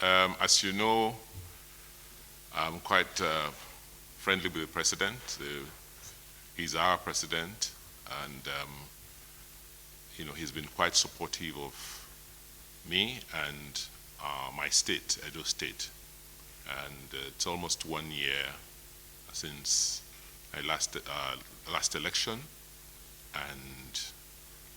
As you know, I'm quite friendly with the president. He's our president, and he's been quite supportive of me and my state, Edo State. And it's almost 1 year since my last election, and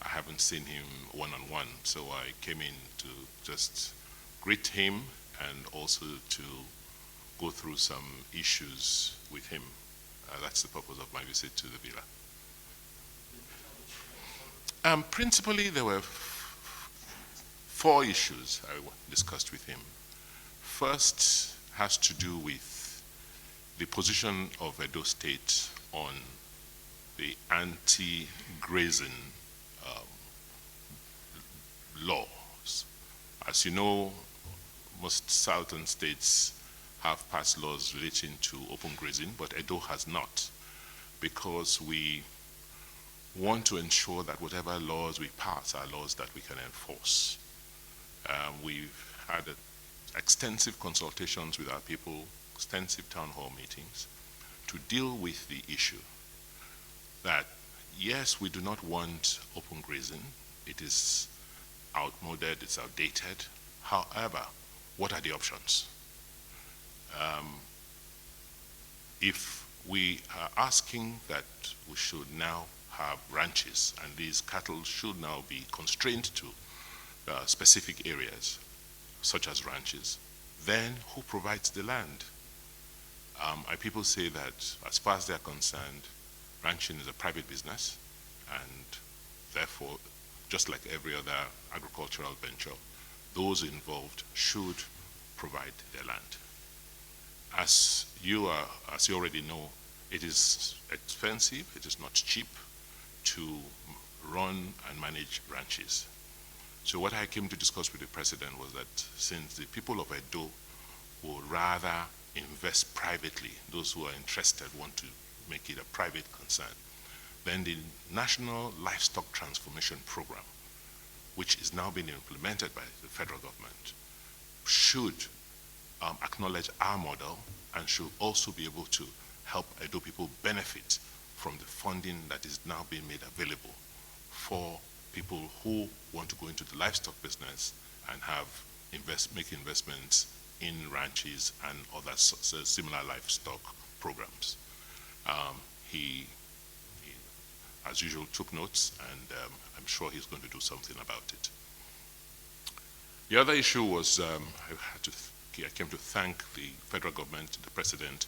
I haven't seen him one-on-one, so I came in to just greet him and also to go through some issues with him. That's the purpose of my visit to the villa. Principally, there were 4 issues I discussed with him. First has to do with the position of Edo State on the anti-grazing laws. As you know, most southern states have passed laws relating to open grazing, but Edo has not, because we want to ensure that whatever laws we pass are laws that we can enforce. We've had extensive consultations with our people, extensive town hall meetings, to deal with the issue that, yes, we do not want open grazing. It is outmoded, it's outdated. However, what are the options? If we are asking that we should now have ranches and these cattle should now be constrained to specific areas, such as ranches, then who provides the land? Our people say that as far as they're concerned, ranching is a private business, and therefore, just like every other agricultural venture, those involved should provide their land. As you already know, it is expensive, it is not cheap to run and manage ranches. So what I came to discuss with the president was that since the people of Edo would rather invest privately, those who are interested want to make it a private concern, then the National Livestock Transformation Program, which is now being implemented by the federal government, should acknowledge our model and should also be able to help Edo people benefit from the funding that is now being made available for people who want to go into the livestock business and make investments in ranches and other similar livestock programs. He, as usual, took notes, and I'm sure he's going to do something about it. The other issue was I came to thank the federal government, the president,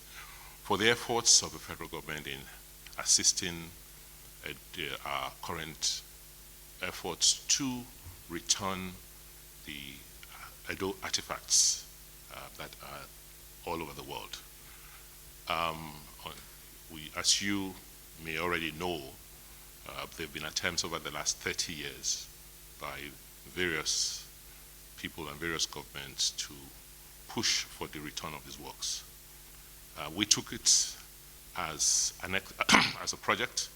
for the efforts of the federal government in assisting our current efforts to return the Edo artifacts that are all over the world. As you may already know, there have been attempts over the last 30 years by various people and various governments to push for the return of these works. We took it as a project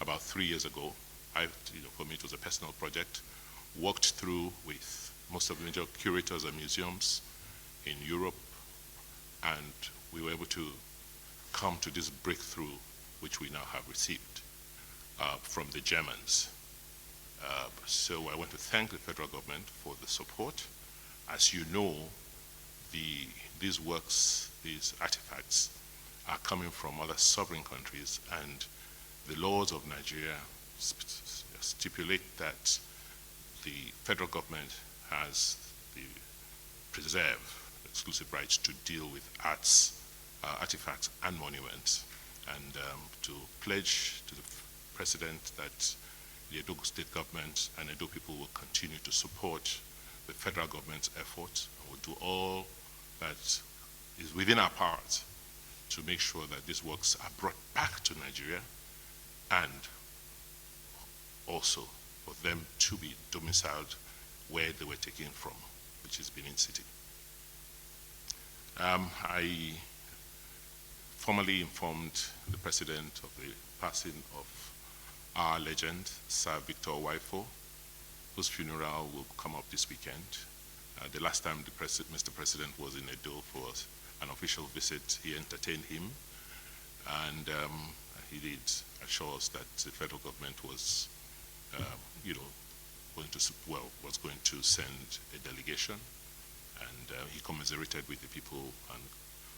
about 3 years ago. For me, it was a personal project. Worked through with most of the major curators and museums in Europe, and we were able to come to this breakthrough, which we now have received from the Germans. So I want to thank the federal government for the support. As you know, these works, these artifacts, are coming from other sovereign countries, and the laws of Nigeria stipulate that the federal government has the exclusive rights to deal with artifacts and monuments, and to pledge to the president that the Edo State government and Edo people will continue to support the federal government's efforts, and will do all that is within our powers to make sure that these works are brought back to Nigeria, and also for them to be domiciled where they were taken from, which is Benin City. I formally informed the president of the passing of our legend, Sir Victor Waifo, whose funeral will come up this weekend. The last time Mr. President was in Edo for an official visit, he entertained him, and he did assure us that the federal government was, was going to send a delegation, and he commiserated with the people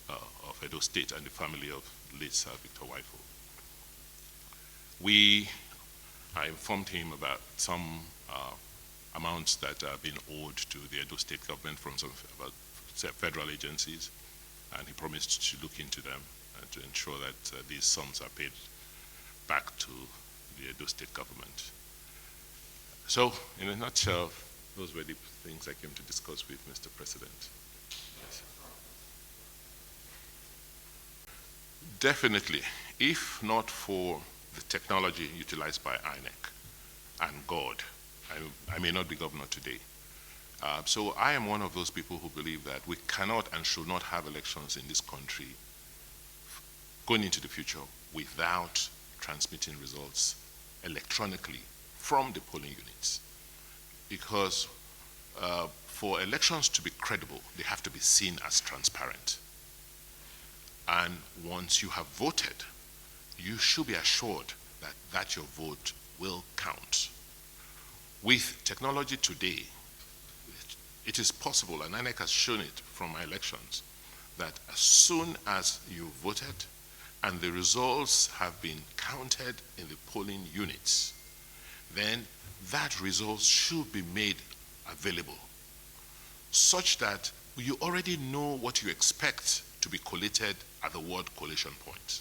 of Edo State and the family of late Sir Victor Waifo. I informed him about some amounts that have been owed to the Edo State government from some federal agencies, and he promised to look into them to ensure that these sums are paid back to the Edo State government. So, in a nutshell, those were the things I came to discuss with Mr. President. Yes. Definitely, if not for the technology utilized by INEC and God, I may not be governor today. So I am one of those people who believe that we cannot and should not have elections in this country going into the future without transmitting results electronically from the polling units. Because for elections to be credible, they have to be seen as transparent. And once you have voted, you should be assured that your vote will count. With technology today, it is possible, and INEC has shown it from my elections, that as soon as you voted and the results have been counted in the polling units, then that result should be made available such that you already know what you expect to be collated at the word collation point.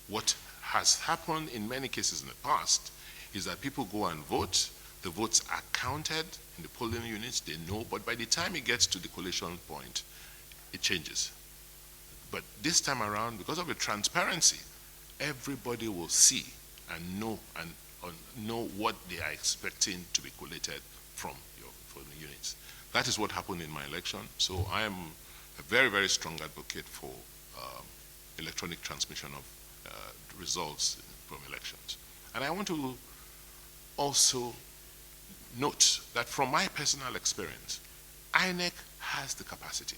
What has happened in many cases in the past is that people go and vote, the votes are counted in the polling units, they know, but by the time it gets to the collation point, it changes. But this time around, because of the transparency, everybody will see and know what they are expecting to be collated from the units. That is what happened in my election. So I am a very, very strong advocate for electronic transmission of results from elections. And I want to also note that from my personal experience, INEC has the capacity.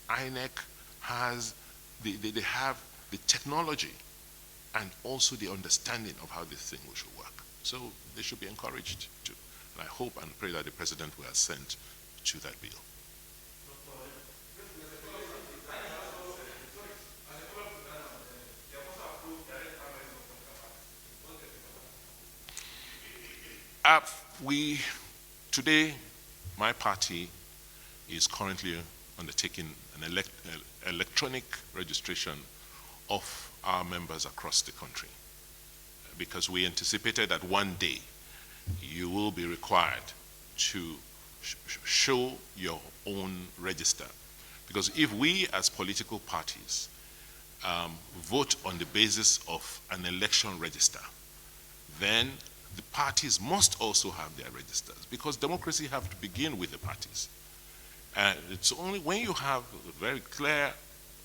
INEC has, they have the technology and also the understanding of how this thing should work. So they should be encouraged to. And I hope and pray that the President will assent to that bill. Today, my party is currently undertaking an electronic registration of our members across the country, because we anticipated that one day you will be required to show your own register. Because if we as political parties vote on the basis of an election register, then the parties must also have their registers, because democracy has to begin with the parties. And it's only when you have very clear,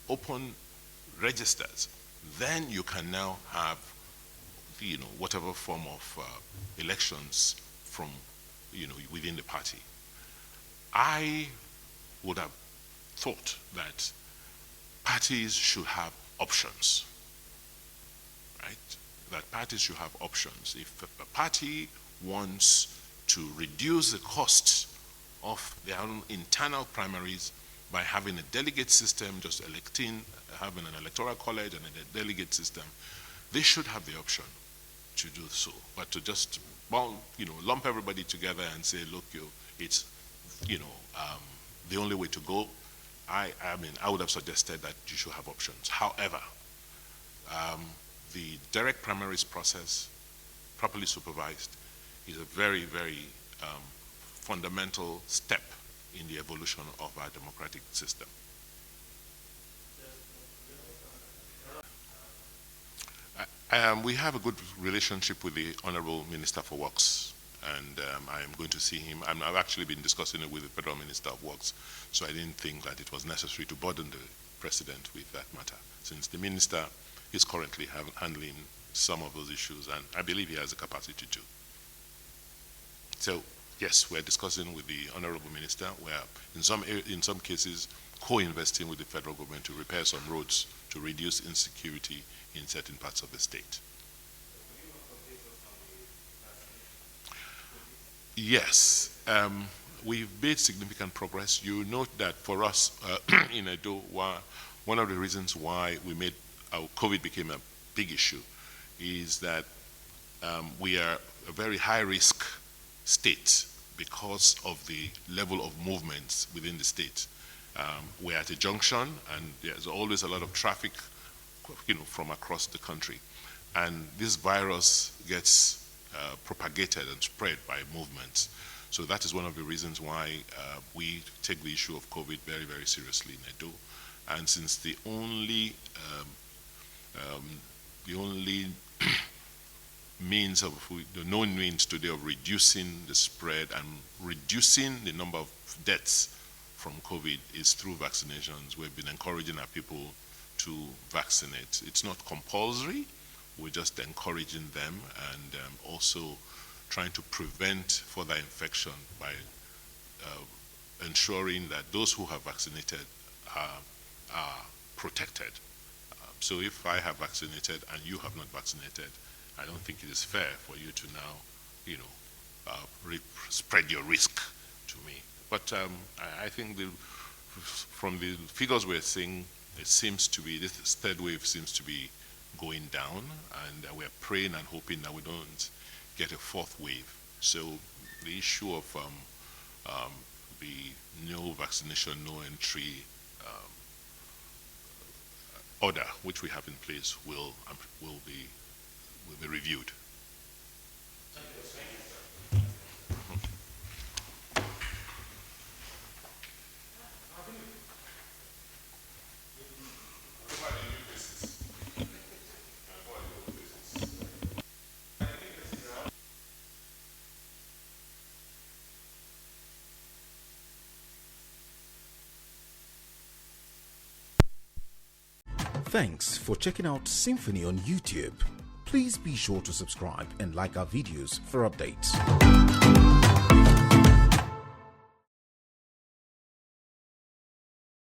open registers, then you can now have, whatever form of elections from, within the party. I would have thought that parties should have options, right? That parties should have options. If a party wants to reduce the cost of their own internal primaries by having a delegate system, just having an electoral college and a delegate system, they should have the option to do so. But to just, lump everybody together and say, look, it's, the only way to go, I would have suggested that you should have options. However, the direct primaries process, properly supervised, is a very, very fundamental step in the evolution of our democratic system. We have a good relationship with the Honorable Minister for Works, and I am going to see him. I've actually been discussing it with the Federal Minister of Works, so I didn't think that it was necessary to burden the President with that matter, since the Minister is currently handling some of those issues, and I believe he has the capacity to. So Yes, we're discussing with the Honorable Minister. We're in some cases co-investing with the federal government to repair some roads to reduce insecurity in certain parts of the state. Yes, we've made significant progress. You note that for us in Edo, one of the reasons why COVID became a big issue is that we are a very high-risk state because of the level of movements within the state. We're at a junction, and there's always a lot of traffic, from across the country. And this virus gets propagated and spread by movements. So that is one of the reasons why we take the issue of COVID very, very seriously in Edo. And since the only the known means today of reducing the spread and reducing the number of deaths from COVID is through vaccinations. We've been encouraging our people to vaccinate. It's not compulsory. We're just encouraging them and also trying to prevent further infection by ensuring that those who have vaccinated are protected. So if I have vaccinated and you have not vaccinated, I don't think it is fair for you to now, spread your risk to me. But I think from the figures we're seeing, it seems to be, this third wave seems to be going down, and we're praying and hoping that we don't get a fourth wave. So the issue of the no vaccination, no entry order, which we have in place, will be reviewed. Thanks for checking out SYMFONI on YouTube. Please be sure to subscribe and like our videos for updates.